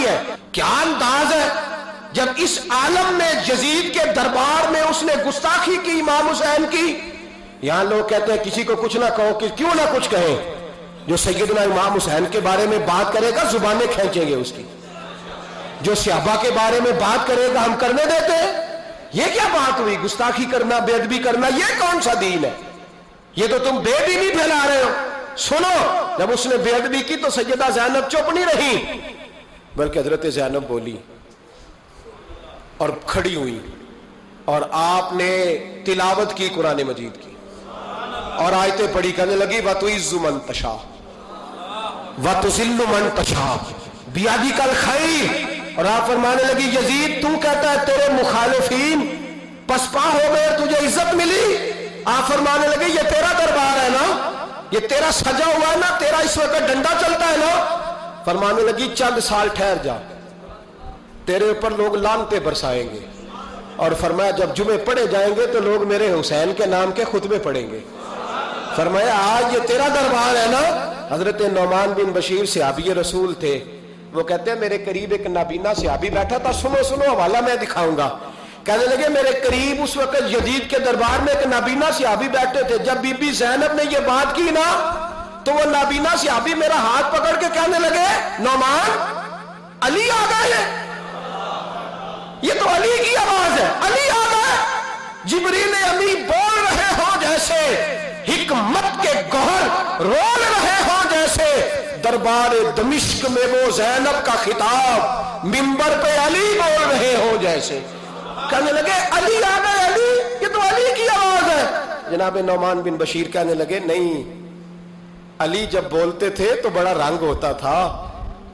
ہے. کیا انداز ہے جب اس عالم میں یزید کے دربار میں اس نے گستاخی کی امام حسین کی. یہاں لوگ کہتے ہیں کسی کو کچھ نہ کہو, کہ کیوں نہ کچھ کہیں. جو سیدنا امام حسین کے بارے میں بات کرے گا زبانیں کھینچیں گے اس کی, جو صحابہ کے بارے میں بات کرے گا ہم کرنے دیتے ہیں. یہ کیا بات ہوئی؟ گستاخی کرنا, بے ادبی کرنا, یہ کون سا دین ہے؟ یہ تو تم بے دینی پھیلا رہے ہو. سنو, جب اس نے بے ادبی کی تو سیدہ زینب چپ نہیں رہی, بلکہ حضرت زینب بولی اور کھڑی ہوئی, اور آپ نے تلاوت کی قرآن مجید کی اور آیتیں پڑھی, کہنے لگی وَتُعِزُّ مَن تَشَاءُ وَتُذِلُّ مَن تَشَاءُ بِیَدِکَ الْخَیرُ. اور آپ فرمانے لگی یزید تو کہتا ہے تیرے مخالفین پسپا ہو گئے, تجھے عزت ملی. آپ فرمانے لگے یہ تیرا دربار ہے نا, یہ تیرا سجا ہوا ہے نا, تیرا اس وقت ڈنڈا چلتا ہے نا. فرمانے لگی چند سال ٹھہر جا, تیرے اوپر لوگ لعنتیں برسائیں گے. اور فرمایا جب جمعے پڑھے جائیں گے تو لوگ میرے حسین کے نام کے خطبے پڑھیں گے. فرمایا آج یہ تیرا دربار ہے نا. حضرت نعمان بن بشیر صحابی رسول تھے, وہ کہتے ہیں میرے قریب ایک نابینا صحابی بیٹھا تھا, سنو سنو حوالہ میں دکھاؤں گا. کہنے لگے میرے قریب اس وقت یزید کے دربار میں ایک نابینا صحابی بیٹھے تھے. جب بی بی زینب نے یہ بات کی نا تو وہ نابینا صحابی میرا ہاتھ پکڑ کے کہنے لگے نعمان علی آ گئے ہیں. یہ تو علی کی آواز ہے, علی آ گئے. جبریل امی بول رہے ہوں جیسے, حکمت کے گوہر رول رہے ہوں جیسے, دربار دمشق میں وہ زینب کا خطاب منبر پہ علی بول رہے ہوں جیسے. کہنے لگے علی آ گئے, علی, یہ تو علی کی آواز ہے. جناب نعمان بن بشیر کہنے لگے نہیں, علی جب بولتے تھے تو بڑا رنگ ہوتا تھا,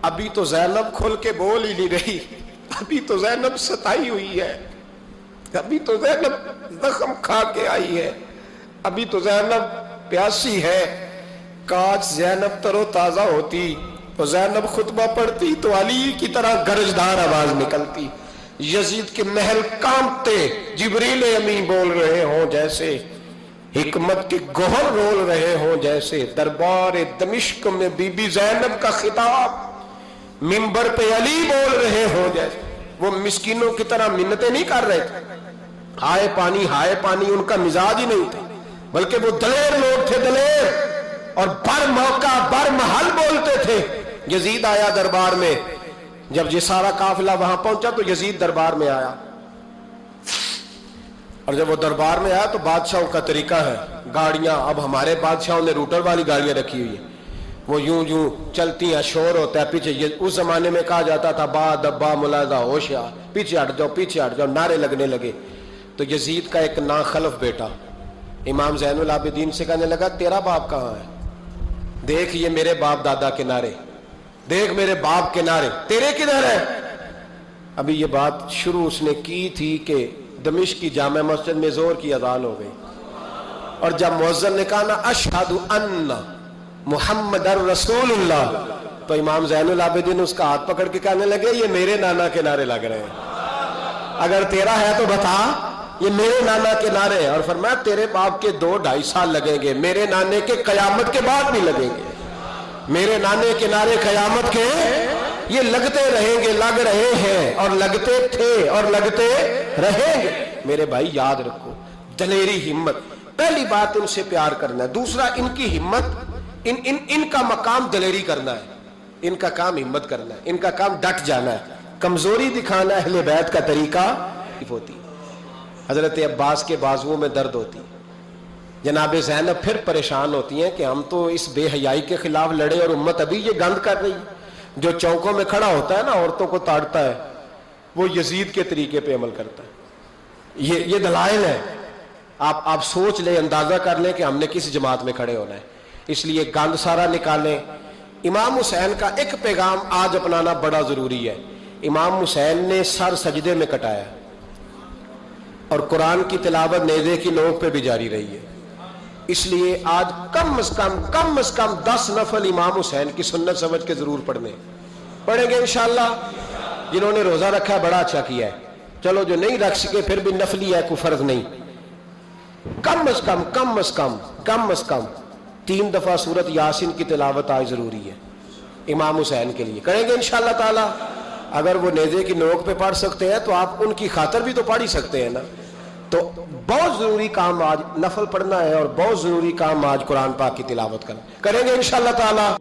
ابھی تو زینب کھل کے بول ہی نہیں رہی, ابھی تو زینب ستائی ہوئی ہے, ابھی تو زینب زخم کھا کے آئی ہے, ابھی تو زینب پیاسی ہے. کاش زینب ترو تازہ ہوتی تو زینب خطبہ پڑھتی تو علی کی طرح گرجدار آواز نکلتی. یزید کے محل کانپتے, جبریل امین بول رہے ہوں جیسے, حکمت کے گوہر رول رہے ہوں جیسے, دربار دمشق میں بی بی زینب کا خطاب منبر پہ علی بول رہے ہوں جیسے. وہ مسکینوں کی طرح منتیں نہیں کر رہے تھے, ہائے پانی ہائے پانی ان کا مزاج ہی نہیں تھا, بلکہ وہ دلیر لوگ تھے, دلیر, اور بر موقع بر محل بولتے تھے. یزید آیا دربار میں, جب یہ سارا قافلہ وہاں پہنچا تو یزید دربار میں آیا, اور جب وہ دربار میں آیا تو بادشاہوں کا طریقہ ہے, گاڑیاں, اب ہمارے بادشاہوں نے روٹر والی گاڑیاں رکھی ہوئی ہیں, وہ یوں یوں چلتی ہیں, شور ہوتا ہے پیچھے. اس زمانے میں کہا جاتا تھا با دبا ملاحظہ ہوشیار, پیچھے ہٹ جاؤ پیچھے ہٹ جاؤ, نعرے لگنے لگے. تو یزید کا ایک ناخلف بیٹا امام زین العابدین سے کہنے لگا تیرا باپ کہاں ہے؟ دیکھ یہ میرے باپ دادا کے نعرے, دیکھ میرے باپ کے نعرے, تیرے کدھر ہے؟ ابھی یہ بات شروع اس نے کی تھی کہ دمشق کی جامع مسجد میں زور کی اذان ہو گئی, اور جب مؤذن نے کہا نا اشہد ان محمد رسول اللہ, تو امام زین العابدین اس کا ہاتھ پکڑ کے کہنے لگے یہ میرے نانا کے نعرے لگ رہے ہیں, اگر تیرا ہے تو بتا, یہ میرے نانا کے نعرے ہیں. اور فرمایا تیرے باپ کے 2-2.5 سال لگیں گے, میرے نانے کے قیامت کے بعد بھی لگیں گے. میرے نانے کے نعرے قیامت کے یہ لگتے رہیں گے, لگ رہے ہیں اور لگتے تھے اور لگتے رہیں گے. میرے بھائی یاد رکھو, دلیری, ہمت, پہلی بات ان سے پیار کرنا ہے. دوسرا ان کی ہمت, ان کا مقام دلیری کرنا ہے, ان کا کام ہمت کرنا ہے, ان کا کام ڈٹ جانا ہے. کمزوری دکھانا اہل بیت کا طریقہ ہوتی. حضرت عباس کے بازوؤں میں درد ہوتی, جناب زینب پھر پریشان ہوتی ہیں کہ ہم تو اس بے حیائی کے خلاف لڑے اور امت ابھی یہ گند کر رہی. جو چوکوں میں کھڑا ہوتا ہے نا عورتوں کو تاڑتا ہے, وہ یزید کے طریقے پہ عمل کرتا ہے. یہ دلائل ہے, آپ سوچ لیں, اندازہ کر لیں کہ ہم نے کس جماعت میں کھڑے ہونا ہے. اس لیے گند سارا نکالیں. امام حسین کا ایک پیغام آج اپنانا بڑا ضروری ہے. امام حسین نے سر سجدے میں کٹایا, اور قرآن کی تلاوت نیزے کی نوک پہ بھی جاری رہی ہے. اس لیے آج کم از کم 10 نفل امام حسین کی سنت سمجھ کے ضرور پڑھیں گے انشاءاللہ. جنہوں نے روزہ رکھا بڑا اچھا کیا ہے, چلو جو نہیں رکھ سکے پھر بھی نفلی ہے, کوئی فرض نہیں. کم از کم 3 دفعہ سورت یاسین کی تلاوت آج ضروری ہے امام حسین کے لیے. کریں گے انشاءاللہ تعالی. اگر وہ نیزے کی نوک پہ پڑھ سکتے ہیں تو آپ ان کی خاطر بھی تو پڑھ ہی سکتے ہیں نا. تو بہت ضروری کام آج نفل پڑھنا ہے اور بہت ضروری کام آج قرآن پاک کی تلاوت کرنا. کریں گے انشاءاللہ تعالی.